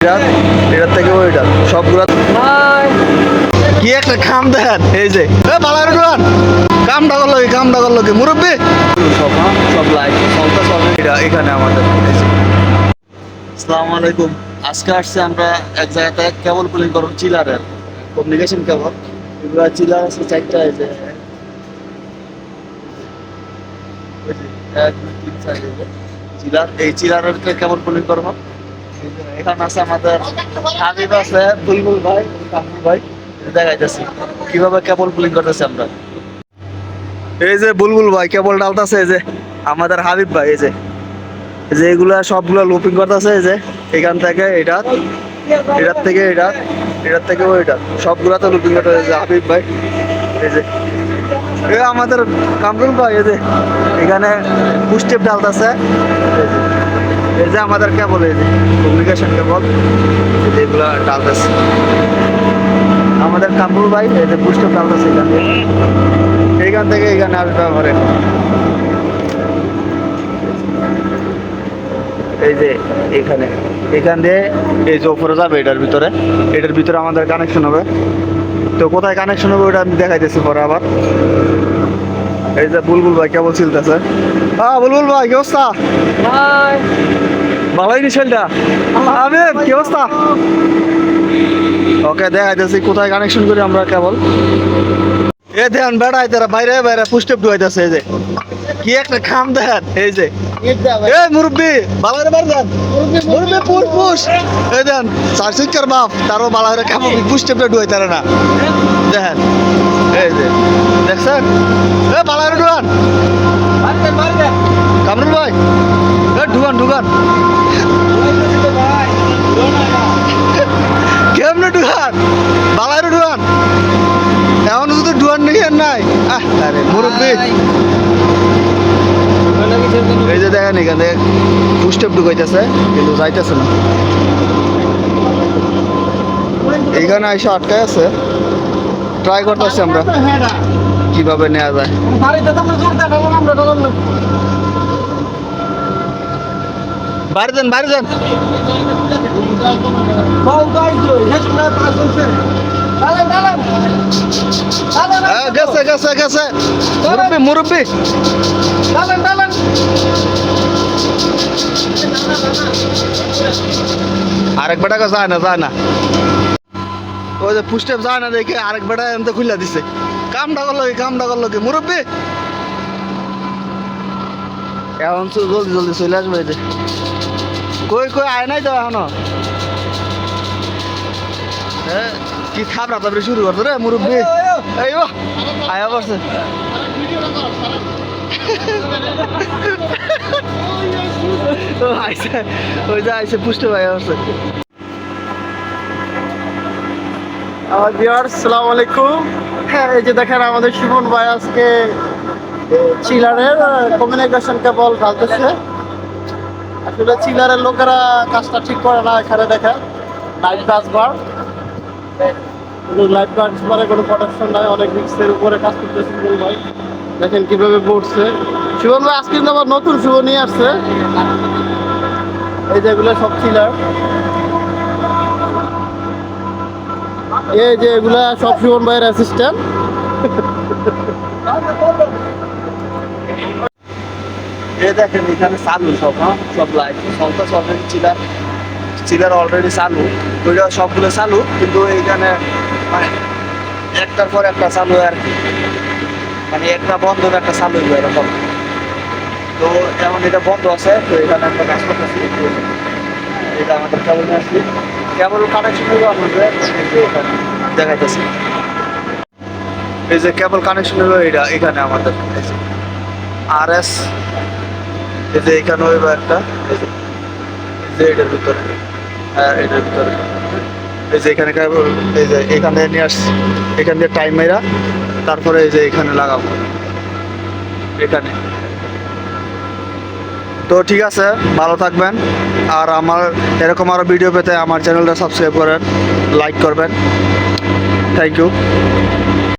এটার থেকে ওইটা সবগুলা কি একটা খাম দেন এই যে বালার ডোয়ান কামটা করলো কি মুরব্বী সব সব লাইট চলতে চলে এটা এখানে আমাদের আসসালামু আলাইকুম। আজকে আসছে আমরা এক জায়গাতে কেবল পুলিং করব চিলারের কমিউনিকেশন কেবল এগুলো চিলার আছে চারটা এই যে এক দুই তিন চার চিলার এই চিলারের কেবল পুলিং করবো। এখানে আছে আমাদের হাবিব আছে বুলবুল ভাই কামরুল ভাই দেখাইতেছি কিভাবে কেবল পুলিং করতেছি আমরা। এই যে বুলবুল ভাই কেবল ডালতেছে এই যে আমাদের হাবিব ভাই এই যে এগুলা সবগুলো লুপিং করতেছে এই যে এখান থেকে এটার থেকে এটার থেকে ওইটা সবগুলা তো লুপিং করতেছে হাবিব ভাই এই যে আমাদের কামরুল ভাই এই যে এখানে পুস্টেপ ডালতেছে এই যে আমাদের কেবল এই যে কমিউনিকেশন কেবল এগুলা ডালতেছে আমাদের কামরুল ভাই এই যে পুস্টেপ ডালতেছে এইখান থেকে এইখানে আসবে ব্যবহারে এই যে এখান দিয়ে এই যে উপরে যাবে এটার ভিতরে আমাদের কানেকশন হবে। তো কোথায় কানেকশন হবে ওটা আমি দেখাইতেছি পরে আবার। এই যে বুলবুল ভাই কেবল ছিলতেছে। বুলবুল ভাই কি অবস্থা? ভালোই নিশালটা আমি কি অবস্থা? ওকে দেখাইতেছি কোথায় কানেকশন করি আমরা কেবল। এ দেন বেড়াই তারা বাইরে বাইরে পুস্টেপ ঢুকাইতেছে এই যে কি একটা খাম দেন এই যে মুরব্বী বালারে বার দেন মুরব্বী পুষ এই দেন চারশিকার বাপ তারও বালারে খাম পুস্টেপটা ঢুকাইতারে না দেখেন এই যে দেখছেন বালারে ঢুকান কামরুল ভাই ঢুকান কেমনে ঢুকান বালারে ঢুকান এখন শুধু ডুয়ার নিয়ে নাই আরে মুরব্বী এই যে দেখেন এখানে পুস্টেপ ঢুকাইতেছে কিন্তু যাইতেছে না এইখানে এসে আটকায় আছে ট্রাই করতেছি আমরা কিভাবে নেওয়া যায়। বাড়ি দেন গেছে মুরব্বী আরেক বেটা যায় না ওই যে পুস্টেপ যায় না দেখে আরেক বেটা এমনি খুলে দিছে কামটা করলো কি মুরব্বী এখন জলদি চলে আসবে এই যে কই আয় নাই তো এখনো কি খাবরা তারপরে শুরু করতো রে মুরব্বী এই আয়া পড়ছে ওই যে আইসে পুষ্ট ভাই আসছে। আমার ভিউয়ার্স আসসালামু আলাইকুম। হ্যাঁ এই যে দেখেন আমাদের সুমন ভাই আজকে চিলারের কমিউনিকেশন কেবল ঢালতেছে। আসলে চিলারের লোকেরা কাজটা ঠিক করে না। এখানে দেখেন লাইট ট্রান্সফার লাইট ট্রান্সফারে কোনো প্রোটেকশন নাই, অনেক রিক্সের উপরে কাজ করতেছে সুমন ভাই। দেখেন কিভাবে পড়ছে সুমন ভাই আজকে কিন্তু আবার নতুন শুভ নিয়ে আসছে। এই যেগুলো সব চিলার এই যে এগুলা সব সুমন ভাইয়ের অ্যাসিস্ট্যান্ট। দেখেন এখানে চালু সব লাইট চলতে চলে চিলার অলরেডি চালু ওইটা সবগুলো চালু কিন্তু এইখানে মানে একটার পর একটা চালু আর কি মানে একটা বন্ধ একটা চালু হইবে এরকম। তো এমন এটা বন্ধ আছে তো এখানে আমরা কাজ করতেছি এটা আমাদের কেবল নিয়ে আসছি কেবল কানেকশন হইব আমাদের দেখাইতেছি এই যে কেবল কানেকশন হইব এটা এখানে আমাদের RS এই যে এখানে হইব একটা এই যে এটার ভিতরে এই যে এখানে এই যে এখানে নিয়ে আসছি এখান দিয়ে টাইম মেরা তারপরে এই যে এখানে লাগাবো এখানে। তো ঠিক আছে ভালো থাকবেন আর আমার এরকম আরো ভিডিও পেতে আমার চ্যানেলটা সাবস্ক্রাইব করেন লাইক করবেন থ্যাংক ইউ।